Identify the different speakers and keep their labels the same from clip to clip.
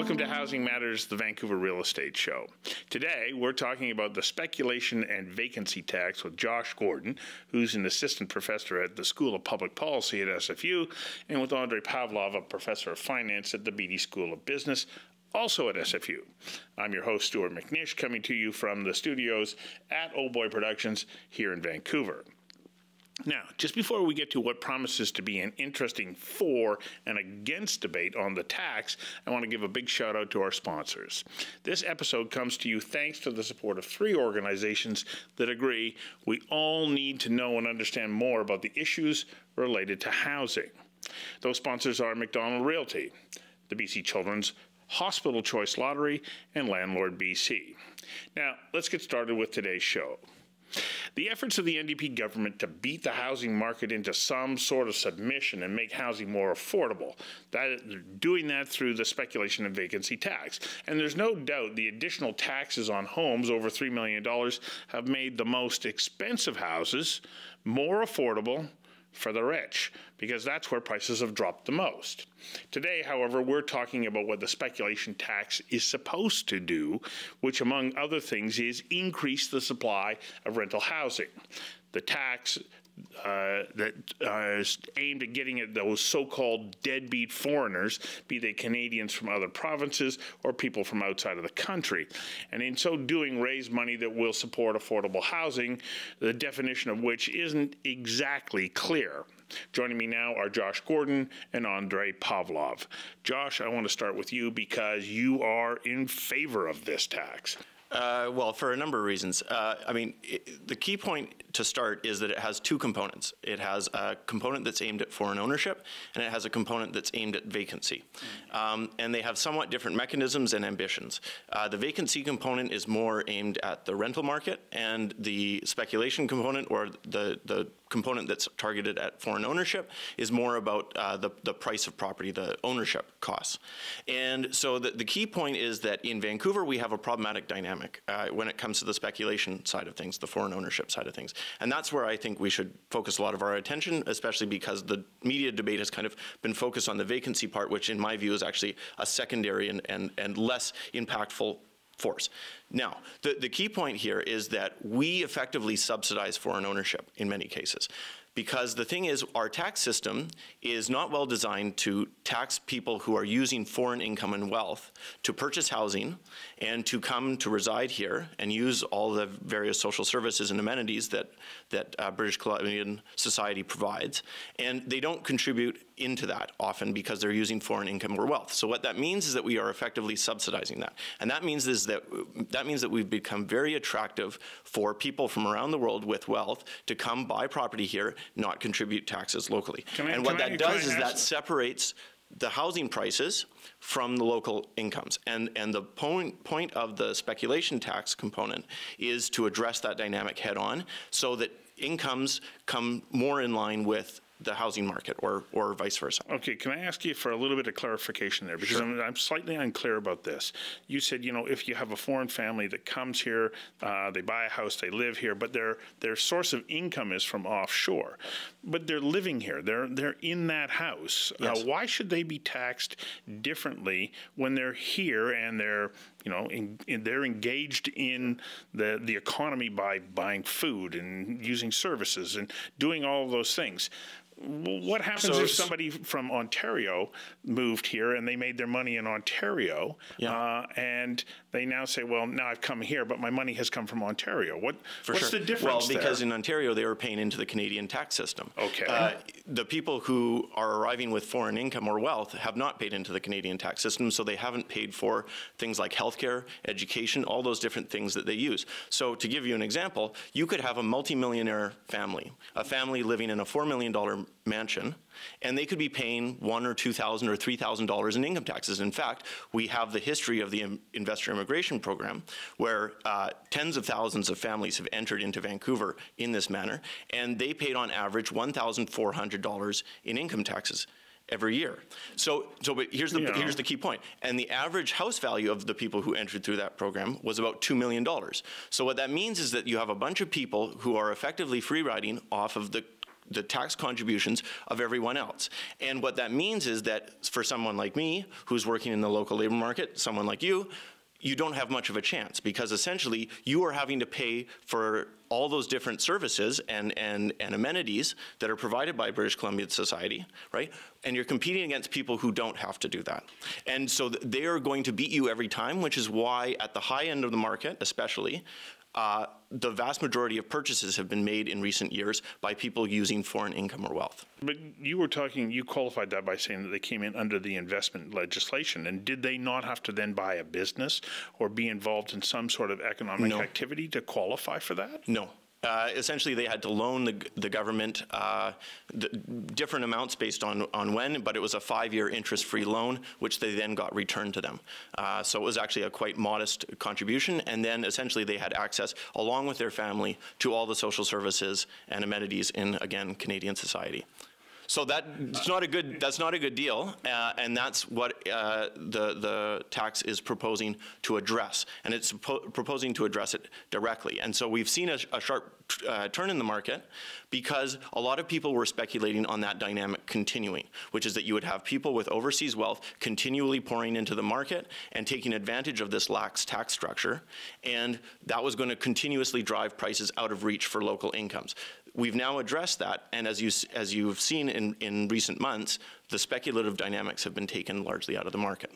Speaker 1: Welcome to Housing Matters, the Vancouver Real Estate Show. Today, we're talking about the speculation and vacancy tax with Josh Gordon, who's an assistant professor at the School of Public Policy at SFU, and with Andrey Pavlov, a professor of finance at the Beatty School of Business, also at SFU. I'm your host, Stuart McNish, coming to you from the studios at Old Boy Productions here in Vancouver. Now, just before we get to what promises to be an interesting for and against debate on the tax, I want to give a big shout out to our sponsors. This episode comes to you thanks to the support of 3 organizations that agree we all need to know and understand more about the issues related to housing. Those sponsors are McDonald Realty, the BC Children's Hospital Choice Lottery, and Landlord BC. Now, let's get started with today's show. The efforts of the NDP government to beat the housing market into some sort of submission and make housing more affordable, doing that through the speculation and vacancy tax. And there's no doubt the additional taxes on homes over $3 million have made the most expensive houses more affordable for the rich, because that's where prices have dropped the most. Today, however, we're talking about what the speculation tax is supposed to do, which, among other things, is increase the supply of rental housing. The tax that is aimed at getting at those so-called deadbeat foreigners, be they Canadians from other provinces or people from outside of the country, and in so doing raise money that will support affordable housing, the definition of which isn't exactly clear. Joining me now are Josh Gordon and Andrey Pavlov. Josh, I want to start with you because you are in favor of this tax.
Speaker 2: Well, for a number of reasons. The key point to start is that it has 2 components. It has a component that's aimed at foreign ownership, and it has a component that's aimed at vacancy. And they have somewhat different mechanisms and ambitions. The vacancy component is more aimed at the rental market, and the speculation component, or the component that's targeted at foreign ownership, is more about the price of property, the ownership costs. And so the key point is that in Vancouver, we have a problematic dynamic when it comes to the speculation side of things, the foreign ownership side of things. And that's where I think we should focus a lot of our attention, especially because the media debate has kind of been focused on the vacancy part, which in my view is actually a secondary and less impactful force. Now, the key point here is that we effectively subsidize foreign ownership in many cases. Because the thing is, our tax system is not well designed to tax people who are using foreign income and wealth to purchase housing and to come to reside here and use all the various social services and amenities that British Columbian society provides. And they don't contribute into that often because they're using foreign income or wealth. So what that means is that we are effectively subsidizing that. And that means that we've become very attractive for people from around the world with wealth to come buy property here, not contribute taxes locally. And what that does is that separates the housing prices from the local incomes. And the point of the speculation tax component is to address that dynamic head on so that incomes come more in line with the housing market or vice versa.
Speaker 1: Okay, can I ask you for a little bit of clarification there? Because sure. I'm slightly unclear about this. You said, if you have a foreign family that comes here, they buy a house, they live here, but their source of income is from offshore. But they're living here. They're in that house.
Speaker 2: Yes.
Speaker 1: Why should they be taxed differently when they're here and they're they're engaged in the economy by buying food and using services and doing all of those things? What happens if somebody from Ontario moved here and they made their money in Ontario, and they now say, well, now I've come here, but my money has come from Ontario. What's the difference
Speaker 2: there? Well, because in Ontario, they were paying into the Canadian tax system.
Speaker 1: Okay.
Speaker 2: The people who are arriving with foreign income or wealth have not paid into the Canadian tax system, so they haven't paid for things like healthcare, education, all those different things that they use. So to give you an example, you could have a multimillionaire family, a family living in a $4 million mansion, and they could be paying $1,000 or $2,000 or $3,000 in income taxes. In fact, we have the history of the investor immigration program where tens of thousands of families have entered into Vancouver in this manner, and they paid on average $1,400 in income taxes every year. But here's the key point. And the average house value of the people who entered through that program was about $2 million. So what that means is that you have a bunch of people who are effectively free riding off of the the tax contributions of everyone else. And what that means is that for someone like me, who's working in the local labor market, someone like you don't have much of a chance, because essentially you are having to pay for all those different services and amenities that are provided by British Columbian society, right? And you're competing against people who don't have to do that. And so they are going to beat you every time, which is why at the high end of the market, especially, the vast majority of purchases have been made in recent years by people using foreign income or wealth.
Speaker 1: But you qualified that by saying that they came in under the investment legislation. And did they not have to then buy a business or be involved in some sort of economic activity to qualify for that?
Speaker 2: No. Essentially, they had to loan the government different amounts based on when, but it was a 5-year interest-free loan, which they then got returned to them. So it was actually a quite modest contribution, and then essentially they had access, along with their family, to all the social services and amenities in, again, Canadian society. So that's not a good deal, and that's what the tax is proposing to address, and it's proposing to address it directly. And so we've seen a sharp turn in the market because a lot of people were speculating on that dynamic continuing, which is that you would have people with overseas wealth continually pouring into the market and taking advantage of this lax tax structure, and that was going to continuously drive prices out of reach for local incomes. We've now addressed that, and as you've seen in recent months, the speculative dynamics have been taken largely out of the market.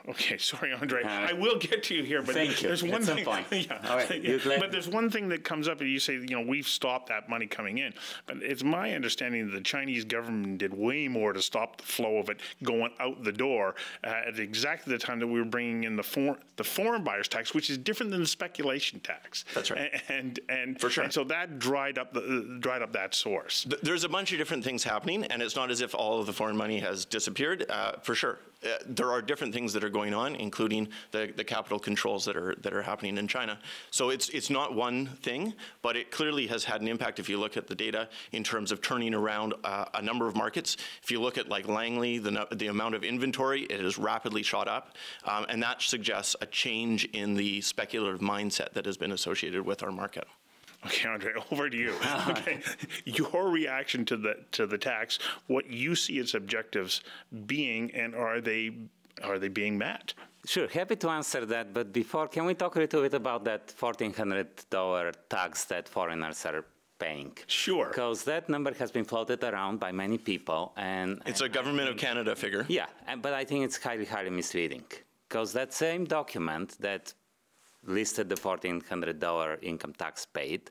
Speaker 1: Okay, sorry, Andre. I will get to you here, but there's one thing. But there's one thing that comes up, and you say, we've stopped that money coming in. But it's my understanding that the Chinese government did way more to stop the flow of it going out the door at exactly the time that we were bringing in the foreign buyers tax, which is different than the speculation tax.
Speaker 2: That's right.
Speaker 1: And
Speaker 2: for sure.
Speaker 1: And so that dried up that source.
Speaker 2: There's a bunch of different things happening, and it's not as if all of the foreign money has disappeared. For sure. There are different things that are going on, including the capital controls that are happening in China. So it's not one thing, but it clearly has had an impact if you look at the data in terms of turning around a number of markets. If you look at like Langley, the amount of inventory, it has rapidly shot up, and that suggests a change in the speculative mindset that has been associated with our market.
Speaker 1: Okay, Andre, over to you. Okay, your reaction to the tax, what you see its objectives being, and are they being met?
Speaker 3: Sure, happy to answer that. But before, can we talk a little bit about that $1,400 tax that foreigners are paying?
Speaker 1: Sure.
Speaker 3: Because that number has been floated around by many people, and
Speaker 2: it's a Government of Canada figure.
Speaker 3: Yeah, but I think it's highly, highly misleading. Because that same document that listed the $1,400 income tax paid,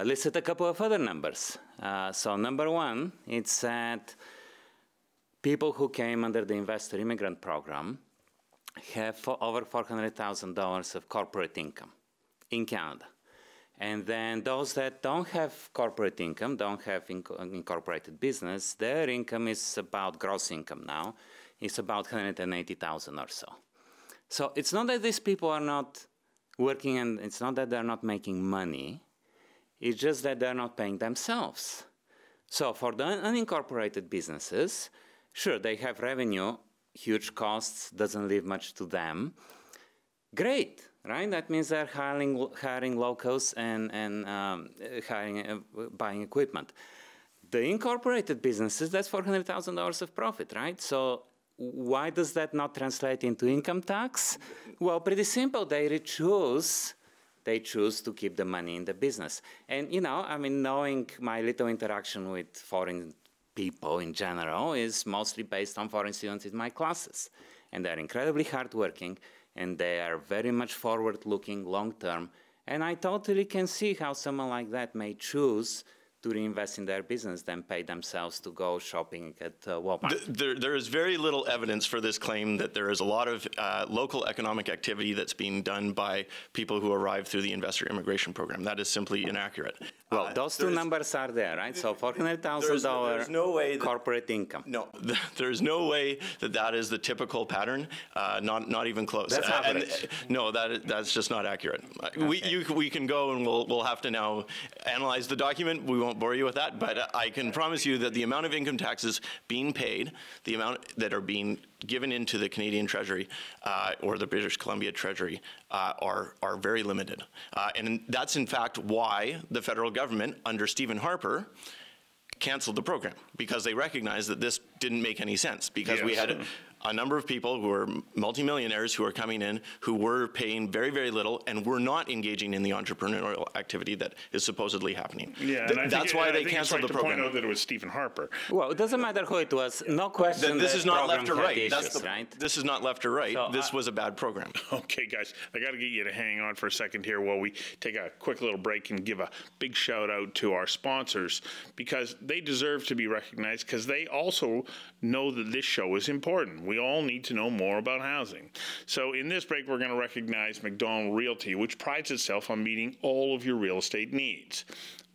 Speaker 3: listed a couple of other numbers. So number one, it said people who came under the investor immigrant program have over $400,000 of corporate income in Canada. And then those that don't have corporate income, don't have incorporated business, their income is about gross income now. It's about $180,000 or so. So it's not that these people are not working, and it's not that they're not making money, it's just that they're not paying themselves. So for the unincorporated businesses, sure, they have revenue, huge costs, doesn't leave much to them. Great, right? That means they're hiring locals and buying equipment. The incorporated businesses, that's $400,000 of profit, right? So why does that not translate into income tax? Well, pretty simple. They choose to keep the money in the business. And, knowing my little interaction with foreign people in general is mostly based on foreign students in my classes. And they're incredibly hardworking, and they are very much forward-looking, long-term. And I totally can see how someone like that may choose to reinvest in their business than pay themselves to go shopping at Walmart.
Speaker 2: There is very little evidence for this claim that there is a lot of local economic activity that's being done by people who arrive through the investor immigration program. That is simply inaccurate.
Speaker 3: Well, those two numbers are there, right? So $400,000 corporate income.
Speaker 2: No, there's no way that is the typical pattern. Not even close.
Speaker 3: That's average.
Speaker 2: No, that's just not accurate. Okay. We can go and we'll have to now analyze the document. We won't bore you with that, but I can promise you that the amount of income taxes being paid, the amount that are being given into the Canadian Treasury or the British Columbia Treasury are very limited. And that's in fact why the federal government under Stephen Harper canceled the program because they recognized that this didn't make any sense, because we had a number of people who were multimillionaires who are coming in who were paying very, very little and were not engaging in the entrepreneurial activity that is supposedly happening.
Speaker 1: Yeah,
Speaker 2: that's why they canceled the program.
Speaker 1: I point out that it was Stephen Harper.
Speaker 3: Well, it doesn't matter who it was. No question.
Speaker 2: This is not left or right.
Speaker 3: Issues, right.
Speaker 2: This is not left or right.
Speaker 3: So,
Speaker 2: this was a bad program.
Speaker 1: Okay, guys, I got to get you to hang on for a second here while we take a quick little break and give a big shout out to our sponsors, because they deserve to be recognized, because they also know that this show is important. We all need to know more about housing. So in this break, we're going to recognize McDonald Realty, which prides itself on meeting all of your real estate needs,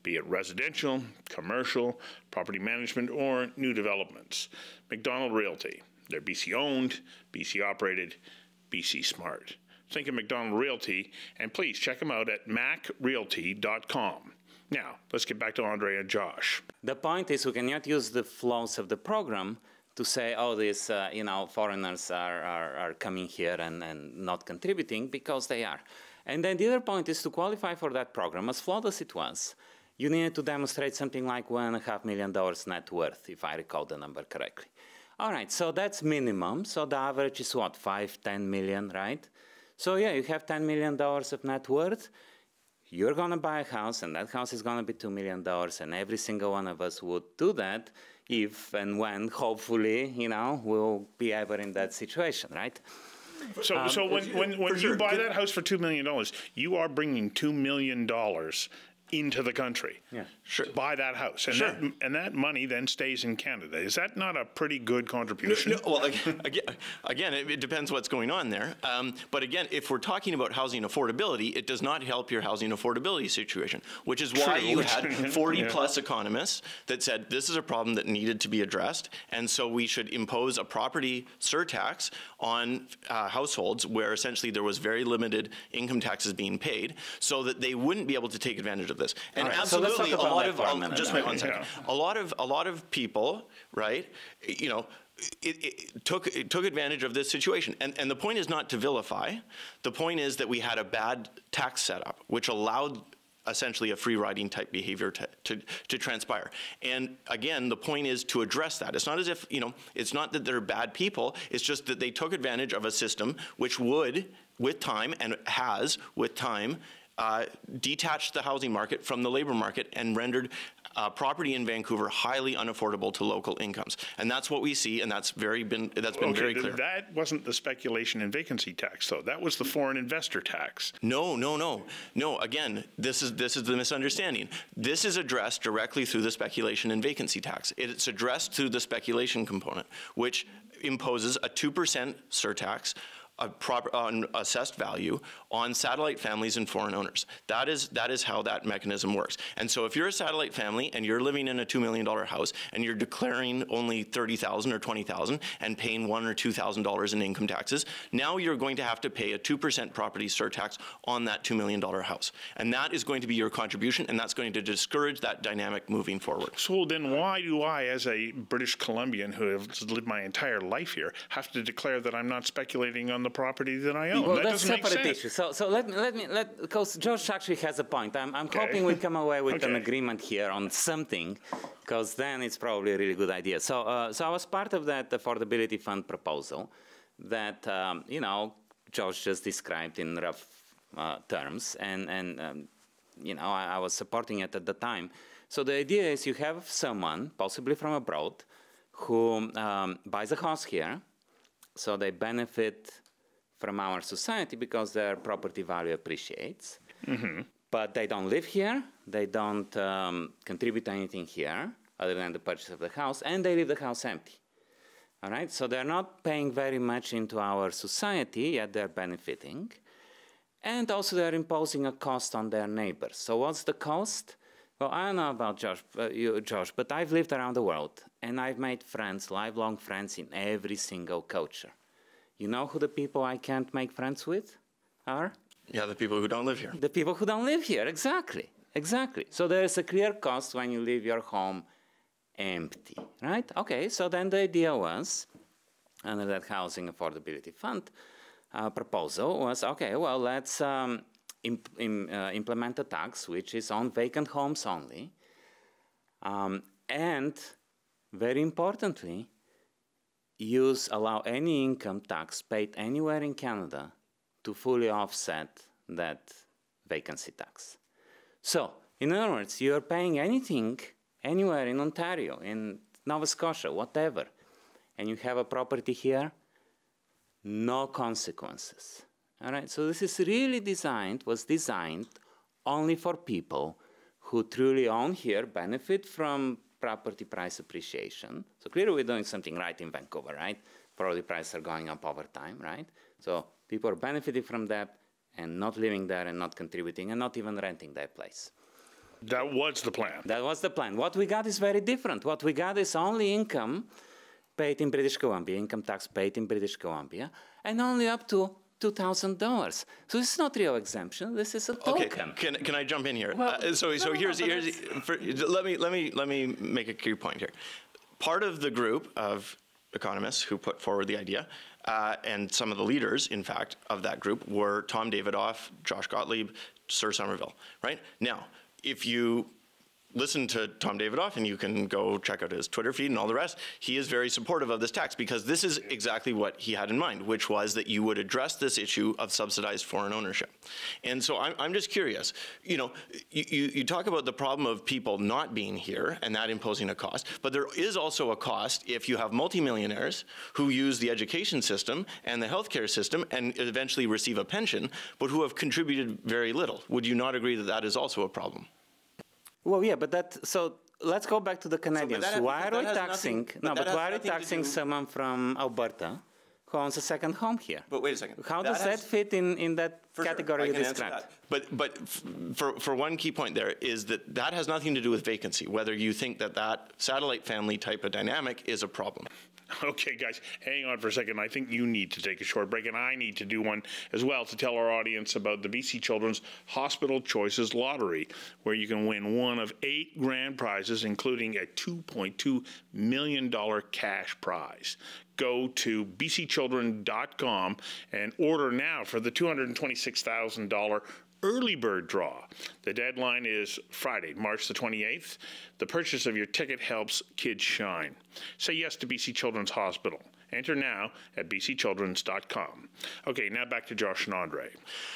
Speaker 1: be it residential, commercial, property management, or new developments. McDonald Realty. They're BC owned, BC operated, BC smart. Think of McDonald Realty, and please check them out at macrealty.com. Now, let's get back to Andre and Josh.
Speaker 3: The point is we cannot use the flows of the program to say, oh, these foreigners are coming here and not contributing, because they are. And then the other point is to qualify for that program, as flawed as it was, you needed to demonstrate something like $1.5 million net worth, if I recall the number correctly. All right, so that's minimum. So the average is what, 5, 10 million, right? So yeah, you have $10 million of net worth. You're going to buy a house, and that house is going to be $2 million, and every single one of us would do that if and when, hopefully, we'll be ever in that situation, right?
Speaker 1: So when you buy that house for $2 million, you are bringing $2 million into the country.
Speaker 3: Yeah,
Speaker 2: sure.
Speaker 1: Buy that house, and and that money then stays in Canada. Is that not a pretty good contribution?
Speaker 2: No, well, again, it depends what's going on there. But again, if we're talking about housing affordability, it does not help your housing affordability situation, which is why you had 40-plus economists that said this is a problem that needed to be addressed, and so we should impose a property surtax on households where essentially there was very limited income taxes being paid, so that they wouldn't be able to take advantage of this. And
Speaker 3: right,
Speaker 2: absolutely,
Speaker 3: so
Speaker 2: a lot of just wait one second. A lot of people, right? It took advantage of this situation. And the point is not to vilify. The point is that we had a bad tax setup, which allowed essentially a free riding type behavior to transpire. And again, the point is to address that. It's not as if, it's not that they're bad people. It's just that they took advantage of a system which would, with time, and has with time, detached the housing market from the labor market and rendered property in Vancouver highly unaffordable to local incomes. And that's what we see, and that's been very clear.
Speaker 1: That wasn't the speculation and vacancy tax, though. That was the foreign investor tax.
Speaker 2: No. Again, this is the misunderstanding. This is addressed directly through the speculation and vacancy tax. It's addressed through the speculation component, which imposes a 2% surtax on assessed value on satellite families and foreign owners. That is how that mechanism works. And so if you're a satellite family and you're living in a $2 million house and you're declaring only $30,000 or $20,000 and paying $1,000 or $2,000 in income taxes, now you're going to have to pay a 2% property surtax on that $2 million house. And that is going to be your contribution, and that's going to discourage that dynamic moving forward.
Speaker 1: So then why do I, as a British Columbian who has lived my entire life here, have to declare that I'm not speculating on the property that I own?
Speaker 3: Well,
Speaker 1: that
Speaker 3: that's
Speaker 1: doesn't make
Speaker 3: separate
Speaker 1: sense.
Speaker 3: issue. So let because George actually has a point. I'm hoping we come away with an agreement here on something, because then it's probably a really good idea. So I was part of that affordability fund proposal that George just described in rough terms, and I was supporting it at the time. So the idea is you have someone, possibly from abroad, who buys a house here, so they benefit from our society because their property value appreciates. Mm-hmm. But they don't live here, they don't contribute anything here other than the purchase of the house, and they leave the house empty. All right, so they're not paying very much into our society, yet they're benefiting. And also they're imposing a cost on their neighbors. So what's the cost? Well, I don't know about Josh, but I've lived around the world, and I've made friends, lifelong friends in every single culture. You know who the people I can't make friends with are?
Speaker 2: Yeah, the people who don't live here.
Speaker 3: The people who don't live here, exactly. So there's a clear cost when you leave your home empty, right? Okay, so then the idea was, under that Housing Affordability Fund proposal was, okay, well, let's implement a tax which is on vacant homes only. And very importantly, allow any income tax paid anywhere in Canada to fully offset that vacancy tax. So, in other words, you're paying anything anywhere in Ontario, in Nova Scotia, whatever, and you have a property here, no consequences. All right, so this is really was designed only for people who truly own here, benefit from property price appreciation. So clearly we're doing something right in Vancouver, right? Property prices are going up over time, right? So people are benefiting from that and not living there and not contributing and not even renting their place.
Speaker 1: That was the plan.
Speaker 3: That was the plan. What we got is very different. What we got is only income paid in British Columbia, income tax paid in British Columbia, and only up to $2,000. So this is not real exemption. This is a token.
Speaker 2: Okay, can I jump in here?
Speaker 3: Well,
Speaker 2: let me make a key point here. Part of the group of economists who put forward the idea, and some of the leaders, in fact, of that group were Tom Davidoff, Josh Gottlieb, Sir Somerville, right? Now, if you listen to Tom Davidoff, and you can go check out his Twitter feed and all the rest, he is very supportive of this tax because this is exactly what he had in mind, which was that you would address this issue of subsidized foreign ownership. And so I'm just curious, you know, you talk about the problem of people not being here and that imposing a cost, but there is also a cost if you have multimillionaires who use the education system and the healthcare system and eventually receive a pension, but who have contributed very little. Would you not agree that that is also a problem?
Speaker 3: Well, yeah, but so let's go back to the Canadians. Why are we taxing someone from Alberta who owns a second home here?
Speaker 2: But wait a second.
Speaker 3: How does that fit in that category you described?
Speaker 2: But for one key point there is that has nothing to do with vacancy, whether you think that satellite family type of dynamic is a problem.
Speaker 1: Okay, guys, hang on for a second. I think you need to take a short break, and I need to do one as well to tell our audience about the BC Children's Hospital Choices Lottery, where you can win one of 8 grand prizes, including a $2.2 million cash prize. Go to bcchildren.com and order now for the $226,000 early bird draw. The deadline is Friday, March the 28th. The purchase of your ticket helps kids shine. Say yes to BC Children's Hospital. Enter now at bcchildrens.com. Okay, now back to Josh and Andre.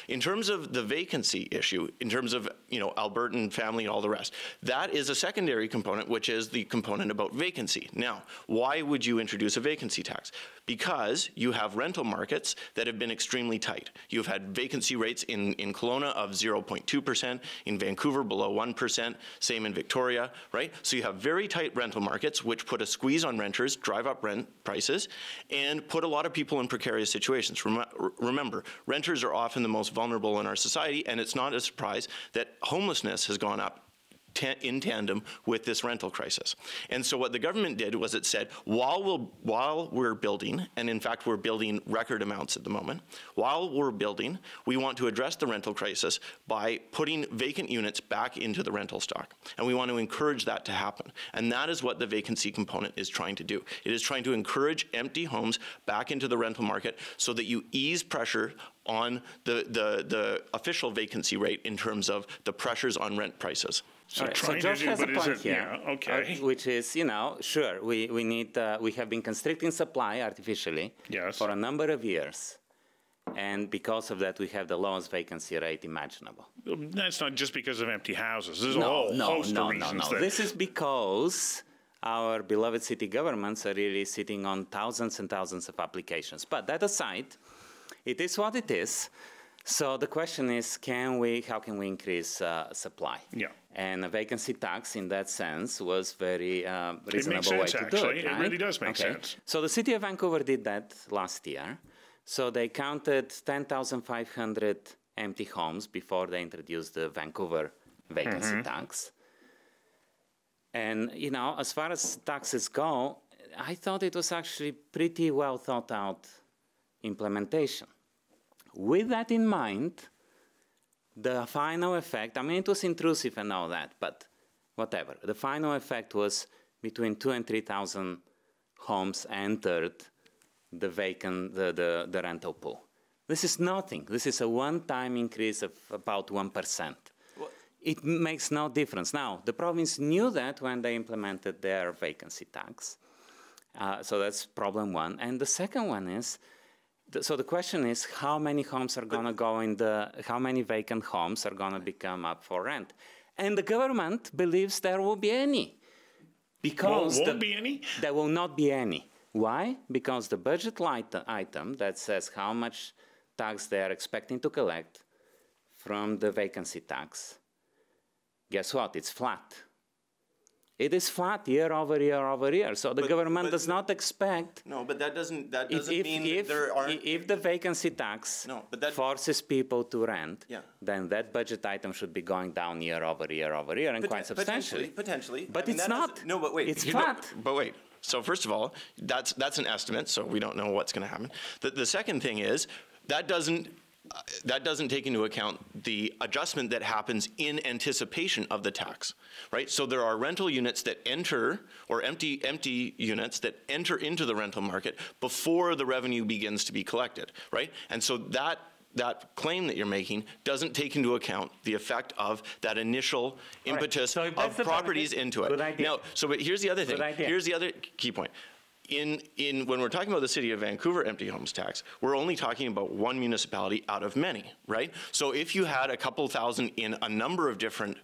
Speaker 2: In terms of the vacancy issue, in terms of, you know, Albertan family and all the rest, that is a secondary component, which is the component about vacancy. Now, why would you introduce a vacancy tax? Because you have rental markets that have been extremely tight. You've had vacancy rates in Kelowna of 0.2%, in Vancouver below 1%, same in Victoria, right? So you have very tight rental markets, which put a squeeze on renters, drive up rent prices, and put a lot of people in precarious situations. Remember, renters are often the most vulnerable in our society, and it's not a surprise that homelessness has gone up in tandem with this rental crisis. And so what the government did was it said, while we're building, and in fact we're building record amounts at the moment, while we're building, we want to address the rental crisis by putting vacant units back into the rental stock. And we want to encourage that to happen. And that is what the vacancy component is trying to do. It is trying to encourage empty homes back into the rental market so that you ease pressure on the official vacancy rate in terms of the pressures on rent prices.
Speaker 1: So,
Speaker 3: right, so Josh has a point here,
Speaker 1: okay.
Speaker 3: Which is, you know, sure, we have been constricting supply artificially for a number of years, and because of that, we have the lowest vacancy rate imaginable.
Speaker 1: That's not just because of empty houses. There's a whole host of reasons.
Speaker 3: No. This is because our beloved city governments are really sitting on thousands and thousands of applications. But that aside, it is what it is. So the question is, how can we increase supply? Yeah. And a vacancy tax, in that sense, was very reasonable way to do it. Right?
Speaker 1: It really does make sense.
Speaker 3: So the city of Vancouver did that last year. So they counted 10,500 empty homes before they introduced the Vancouver vacancy tax. And, you know, as far as taxes go, I thought it was actually pretty well thought out implementation. With that in mind, the final effect, I mean, it was intrusive and all that, but whatever. The final effect was between 2,000 and 3,000 homes entered the the rental pool. This is nothing. This is a one-time increase of about 1%. it makes no difference. Now, the province knew that when they implemented their vacancy tax. So that's problem one. And the second one is, so the question is, how many homes are going to go in how many vacant homes are going to become up for rent? And the government believes there will be any. Because
Speaker 1: won't be any?
Speaker 3: There will not be any. Why? Because the budget item that says how much tax they are expecting to collect from the vacancy tax, guess what? It's flat. It is flat year over year over year. So the government does not expect.
Speaker 2: No, but that doesn't mean that there aren't.
Speaker 3: If the vacancy tax forces people to rent, then that budget item should be going down year over year over year, and quite substantially.
Speaker 2: Potentially.
Speaker 3: But it's not.
Speaker 2: No, but wait.
Speaker 3: It's flat.
Speaker 2: But wait. So first of all, that's an estimate, so we don't know what's going to happen. The second thing is that doesn't take into account the adjustment that happens in anticipation of the tax, right? So there are rental units that enter, or empty units that enter into the rental market before the revenue begins to be collected, right? And so that claim that you're making doesn't take into account the effect of that initial impetus of properties into it.
Speaker 3: Good idea.
Speaker 2: Now, but here's the other thing. Here's the other key point. When we're talking about the City of Vancouver empty homes tax, we're only talking about one municipality out of many, right? So if you had a couple thousand in a number of different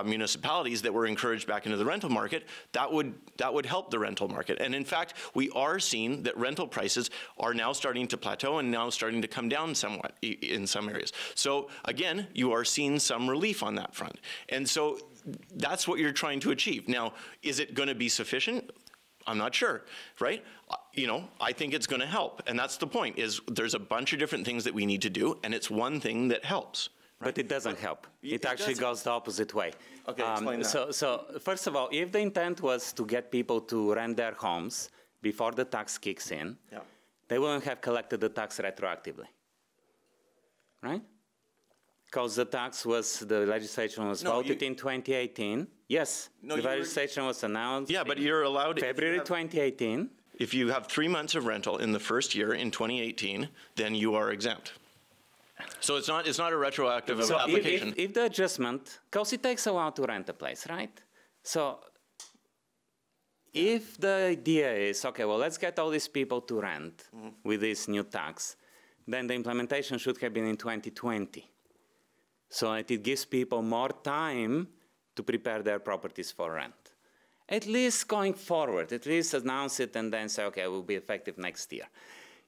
Speaker 2: municipalities that were encouraged back into the rental market, that would help the rental market. And in fact, we are seeing that rental prices are now starting to plateau and now starting to come down somewhat in some areas. So again, you are seeing some relief on that front. And so that's what you're trying to achieve. Now, is it going to be sufficient? I'm not sure, right? I think it's going to help. And that's the point, is there's a bunch of different things that we need to do, and it's one thing that helps. Right?
Speaker 3: But it doesn't help. It actually goes the opposite way.
Speaker 2: Okay, explain that.
Speaker 3: So first of all, if the intent was to get people to rent their homes before the tax kicks in, they wouldn't have collected the tax retroactively, right? Because the legislation was voted in 2018. Yes, the legislation was announced.
Speaker 2: Yeah, but you're allowed
Speaker 3: February 2018.
Speaker 2: If you have 3 months of rental in the first year in 2018, then you are exempt. So it's not a retroactive application.
Speaker 3: If the adjustment, because it takes a while to rent a place, right? So if the idea is, okay, well, let's get all these people to rent with this new tax, then the implementation should have been in 2020. So that it gives people more time to prepare their properties for rent. At least going forward, at least announce it and then say, okay, it will be effective next year.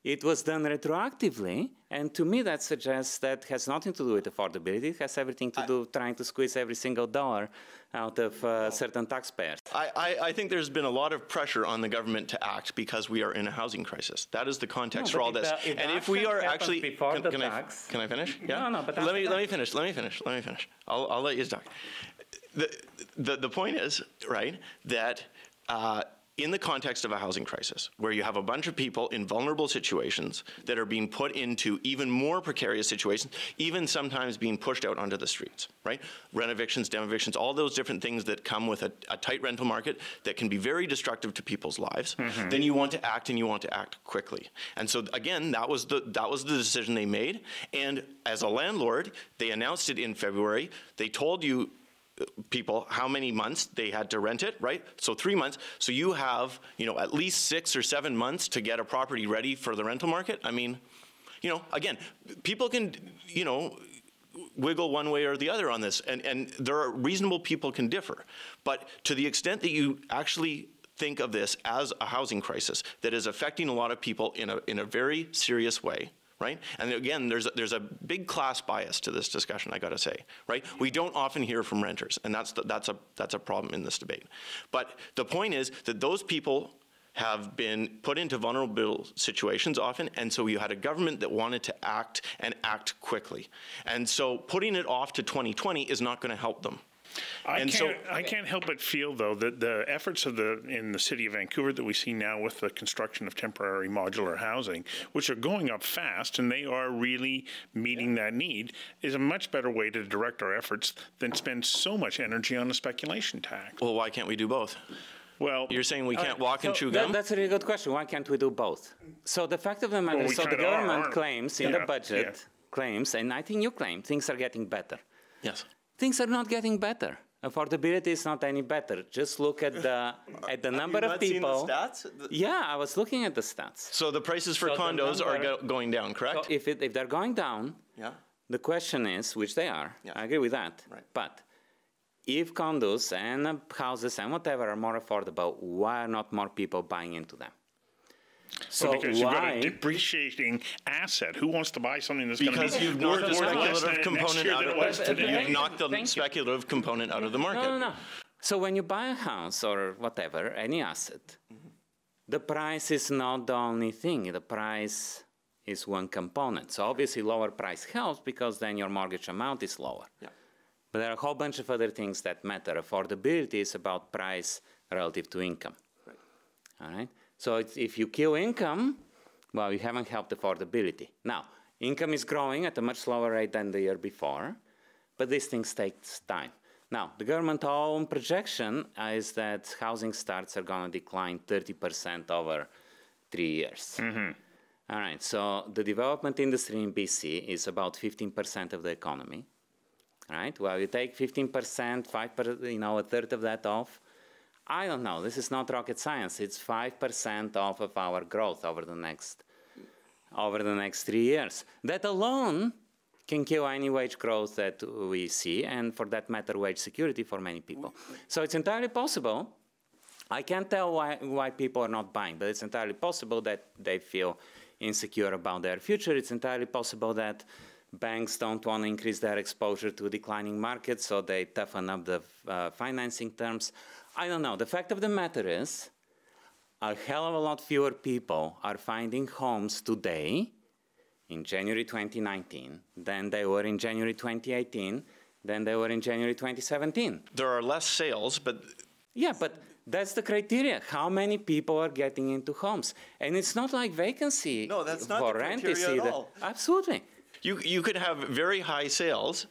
Speaker 3: It was done retroactively, and to me that suggests that has nothing to do with affordability. It has everything to do trying to squeeze every single dollar out of certain taxpayers.
Speaker 2: I think there's been a lot of pressure on the government to act because we are in a housing crisis. That is the context for all this. And if we are actually, can I finish? Yeah. No, but let me finish. I'll let you talk. The point is, right, that in the context of a housing crisis, where you have a bunch of people in vulnerable situations that are being put into even more precarious situations, even sometimes being pushed out onto the streets, right? Rent evictions, dem evictions, all those different things that come with a tight rental market that can be very destructive to people's lives, then you want to act, and you want to act quickly. And so again, that was the decision they made. And as a landlord, they announced it in February. They told you people how many months they had to rent it, right? So 3 months. So you have, at least 6 or 7 months to get a property ready for the rental market. I mean, again, people can, wiggle one way or the other on this, and there are reasonable people can differ. But to the extent that you actually think of this as a housing crisis that is affecting a lot of people in a very serious way, right? And again, there's a big class bias to this discussion, I got to say, right? We don't often hear from renters, and that's a problem in this debate. But the point is that those people have been put into vulnerable situations often, and so you had a government that wanted to act and act quickly. And so putting it off to 2020 is not going to help them.
Speaker 1: I can't help but feel, though, that the efforts in the City of Vancouver that we see now with the construction of temporary modular housing, which are going up fast, and they are really meeting that need, is a much better way to direct our efforts than spend so much energy on a speculation tax.
Speaker 2: Well, why can't we do both?
Speaker 1: Well,
Speaker 2: you're saying we can't walk and chew gum?
Speaker 3: That's a really good question. Why can't we do both? So the fact of the matter is, the government claims in the budget, claims, and I think you claim, things are getting better.
Speaker 2: Yes.
Speaker 3: things are not getting better. Affordability is not any better. Just look at the number of people.
Speaker 2: Have you not seen the stats?
Speaker 3: Yeah, I was looking at the stats.
Speaker 2: So the prices for condos are going down, correct?
Speaker 3: So if they're going down,
Speaker 2: yeah.
Speaker 3: The question is, which they are,
Speaker 2: yeah.
Speaker 3: I agree with that,
Speaker 2: right.
Speaker 3: But if condos and houses and whatever are more affordable, why are not more people buying into them?
Speaker 1: So well, because you've got a depreciating asset. Who wants to buy something that's going to be
Speaker 2: because you've knocked the speculative component out of you've knocked the speculative component out of the market.
Speaker 3: No. So when you buy a house or whatever, any asset, the price is not the only thing. The price is one component. So obviously lower price helps because then your mortgage amount is lower.
Speaker 2: Yeah.
Speaker 3: But there are a whole bunch of other things that matter. Affordability is about price relative to income.
Speaker 2: Right.
Speaker 3: All right? So if you kill income, well, you haven't helped affordability. Now, income is growing at a much slower rate than the year before, but these things take time. Now, the government own projection is that housing starts are going to decline 30% over 3 years.
Speaker 1: Mm-hmm.
Speaker 3: All right, so the development industry in BC is about 15% of the economy. All right, well, you take 15%, 5%, a third of that off. I don't know. This is not rocket science. It's 5% off of our growth over the next 3 years. That alone can kill any wage growth that we see, and for that matter, wage security for many people. So it's entirely possible. I can't tell why people are not buying, but it's entirely possible that they feel insecure about their future. It's entirely possible that banks don't want to increase their exposure to declining markets, so they toughen up the financing terms. I don't know. The fact of the matter is, a hell of a lot fewer people are finding homes today in January 2019 than they were in January 2018, than they were in January 2017.
Speaker 2: There are less sales, but...
Speaker 3: Yeah, but that's the criteria. How many people are getting into homes? And it's not like vacancy.
Speaker 2: No, that's not
Speaker 3: for
Speaker 2: the
Speaker 3: rent
Speaker 2: criteria
Speaker 3: is
Speaker 2: at
Speaker 3: either.
Speaker 2: all.
Speaker 3: Absolutely.
Speaker 2: You could have very high sales,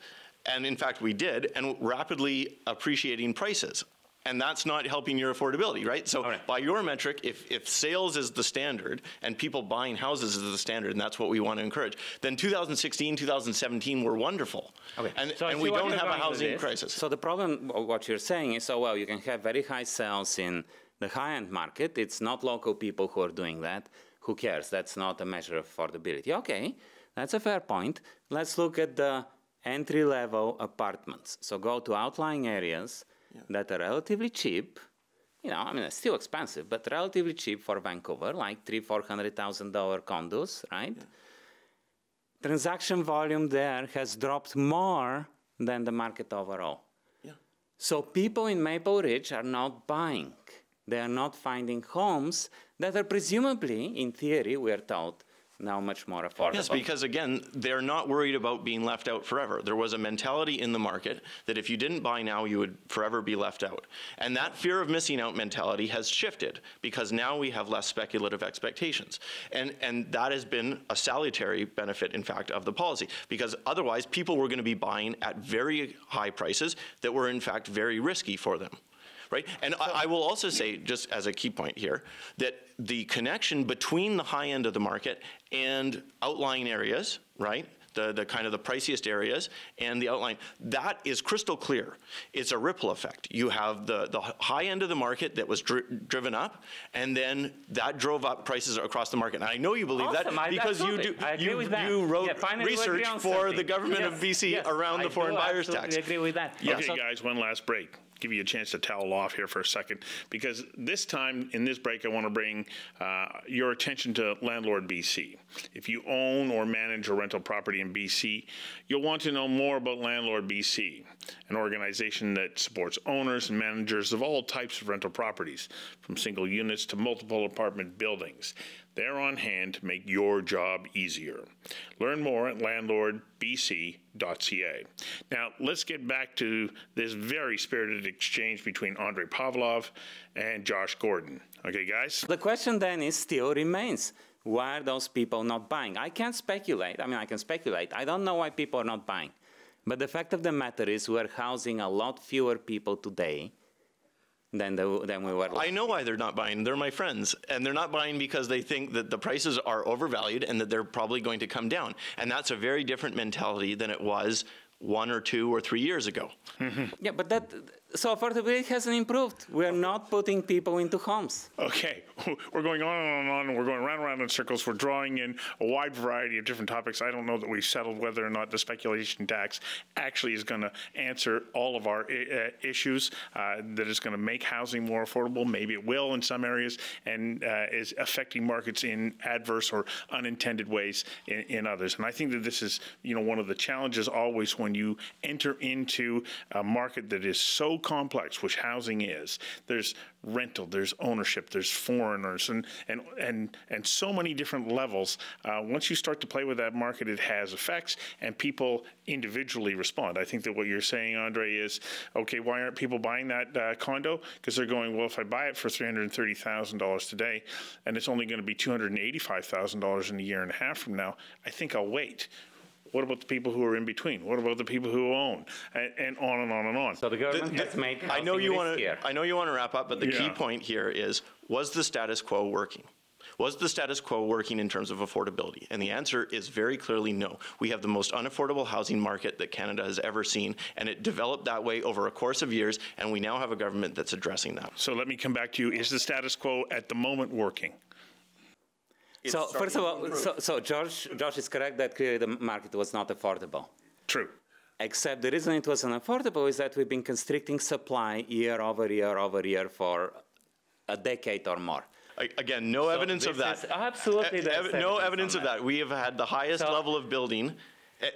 Speaker 2: and in fact we did, and rapidly appreciating prices. And that's not helping your affordability, right? So by your metric, if sales is the standard and people buying houses is the standard, and that's what we want to encourage, then 2016, 2017 were wonderful.
Speaker 3: Okay.
Speaker 2: And we don't have a housing crisis.
Speaker 3: So the problem, what you're saying is, you can have very high sales in the high-end market. It's not local people who are doing that. Who cares? That's not a measure of affordability. Okay, that's a fair point. Let's look at the entry-level apartments. So go to outlying areas that are relatively cheap. It's still expensive, but relatively cheap for Vancouver, like $300,000-$400,000 condos, right? Yeah. Transaction volume there has dropped more than the market overall. Yeah. So people in Maple Ridge are not buying. They are not finding homes that are presumably, in theory, we are told, now much more affordable.
Speaker 2: Yes, because again, they're not worried about being left out forever. There was a mentality in the market that if you didn't buy now, you would forever be left out. And that fear of missing out mentality has shifted because now we have less speculative expectations. And that has been a salutary benefit, in fact, of the policy, because otherwise people were going to be buying at very high prices that were, in fact, very risky for them. Right? And I will also say, just as a key point here, that the connection between the high end of the market and outlying areas, right, the kind of the priciest areas and the outlying, that is crystal clear. It's a ripple effect. You have the high end of the market that was driven up, and then that drove up prices across the market. And I know you believe that because you wrote research for the government of BC around the foreign buyers tax.
Speaker 3: I agree with that.
Speaker 1: Okay, guys, one last break. Give you a chance to towel off here for a second, because this time in this break I want to bring your attention to Landlord BC. If you own or manage a rental property in BC, you'll want to know more about Landlord BC, an organization that supports owners and managers of all types of rental properties, from single units to multiple apartment buildings. They're on hand to make your job easier. Learn more at landlordbc.ca. Now, let's get back to this very spirited exchange between Andrey Pavlov and Josh Gordon. Okay, guys?
Speaker 3: The question then still remains, why are those people not buying? I can't speculate. I can speculate. I don't know why people are not buying. But the fact of the matter is we're housing a lot fewer people today than we were.
Speaker 2: I know why they're not buying. They're my friends. And they're not buying because they think that the prices are overvalued and that they're probably going to come down. And that's a very different mentality than it was 1 or 2 or 3 years ago.
Speaker 3: Yeah, but so affordability hasn't improved. We are not putting people into homes.
Speaker 1: Okay, we're going on and on, and we're going round and round in circles. We're drawing in a wide variety of different topics. I don't know that we've settled whether or not the speculation tax actually is going to answer all of our issues, that is going to make housing more affordable. Maybe it will in some areas, and is affecting markets in adverse or unintended ways in others. And I think that this is, one of the challenges always when you enter into a market that is so complex, which housing is. There's rental, there's ownership, there's foreigners, and so many different levels. Once you start to play with that market, it has effects, and people individually respond. I think that what you're saying, Andre, is, okay, why aren't people buying that condo? Because they're going, well, if I buy it for $330,000 today, and it's only going to be $285,000 in a year and a half from now, I think I'll wait. What about the people who are in between? What about the people who own? And on and on and on.
Speaker 3: So the government has made
Speaker 2: I know you want to wrap up, but the key point here is, was the status quo working? Was the status quo working in terms of affordability? And the answer is very clearly no. We have the most unaffordable housing market that Canada has ever seen, and it developed that way over a course of years, and we now have a government that's addressing that.
Speaker 1: So let me come back to you. Is the status quo at the moment working?
Speaker 3: So first of all, so George is correct that clearly the market was not affordable.
Speaker 1: True.
Speaker 3: Except the reason it wasn't affordable is that we've been constricting supply year over year over year for a decade or more.
Speaker 2: Again, no evidence of that.
Speaker 3: Absolutely.
Speaker 2: No evidence of that. We have had the highest level of building.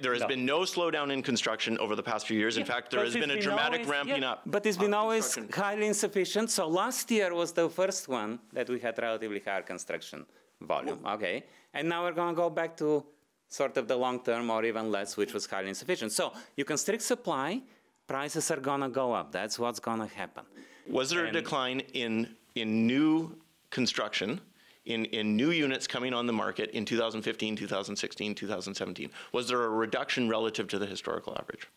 Speaker 2: There has been no slowdown in construction over the past few years. In fact, there has been a dramatic ramping up.
Speaker 3: But it's been always highly insufficient. So last year was the first one that we had relatively higher construction volume, okay? And now we're going to go back to sort of the long term or even less, which was highly insufficient. So you constrict supply, prices are going to go up. That's what's going to happen.
Speaker 2: Was there a decline in new construction, in new units coming on the market in 2015, 2016, 2017? Was there a reduction relative to the historical average?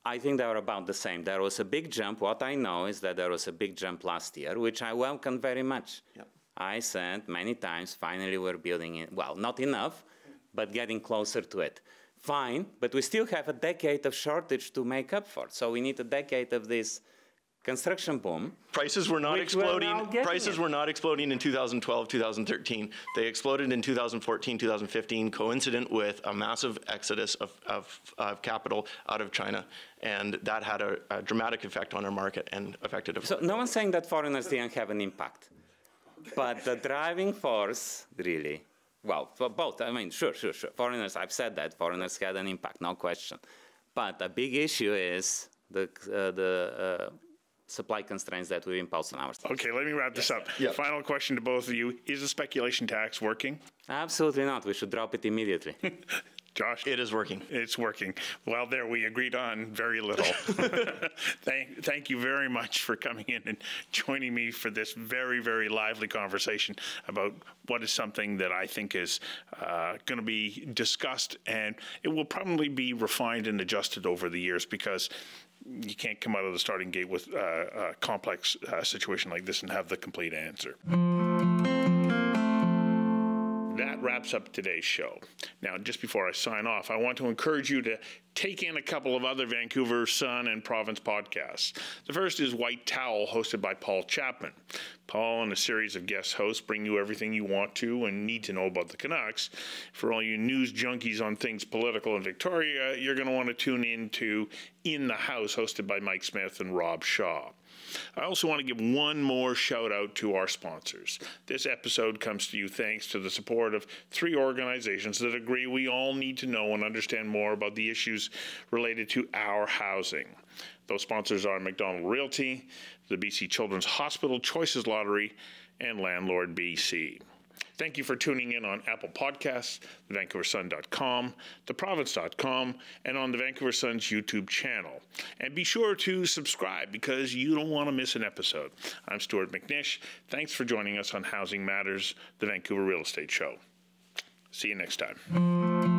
Speaker 3: I think they were about the same. There was a big jump. What I know is that there was a big jump last year, which I welcome very much. Yep. I said many times, finally we're building it. Well, not enough, but getting closer to it. Fine, but we still have a decade of shortage to make up for. So we need a decade of this construction boom.
Speaker 2: Prices were not exploding. Prices were not exploding in 2012, 2013. They exploded in 2014, 2015, coincident with a massive exodus of capital out of China. And that had a dramatic effect on our market and affected it.
Speaker 3: So no one's saying that foreigners didn't have an impact. But the driving force, really, well, for both, I mean, sure. Foreigners, I've said that, foreigners had an impact, no question. But a big issue is the supply constraints that we impose on ourselves.
Speaker 1: Okay, let me wrap this up. Yep. Final question to both of you. Is the speculation tax working?
Speaker 3: Absolutely not. We should drop it immediately.
Speaker 1: Josh?
Speaker 2: It is working.
Speaker 1: It's working. Well, there we agreed on very little. Thank you very much for coming in and joining me for this very, very lively conversation about what is something that I think is going to be discussed, and it will probably be refined and adjusted over the years, because you can't come out of the starting gate with a complex situation like this and have the complete answer. That wraps up today's show. Now, just before I sign off, I want to encourage you to take in a couple of other Vancouver Sun and Province podcasts. The first is White Towel, hosted by Paul Chapman. Paul and a series of guest hosts bring you everything you want to and need to know about the Canucks. For all you news junkies on things political in Victoria, you're going to want to tune in to In the House, hosted by Mike Smith and Rob Shaw. I also want to give one more shout out to our sponsors. This episode comes to you thanks to the support of 3 organizations that agree we all need to know and understand more about the issues related to our housing. Those sponsors are McDonald Realty, the BC Children's Hospital Choices Lottery, and Landlord BC. Thank you for tuning in on Apple Podcasts, thevancouversun.com, theprovince.com, and on the Vancouver Sun's YouTube channel. And be sure to subscribe, because you don't want to miss an episode. I'm Stuart McNish. Thanks for joining us on Housing Matters, the Vancouver Real Estate Show. See you next time.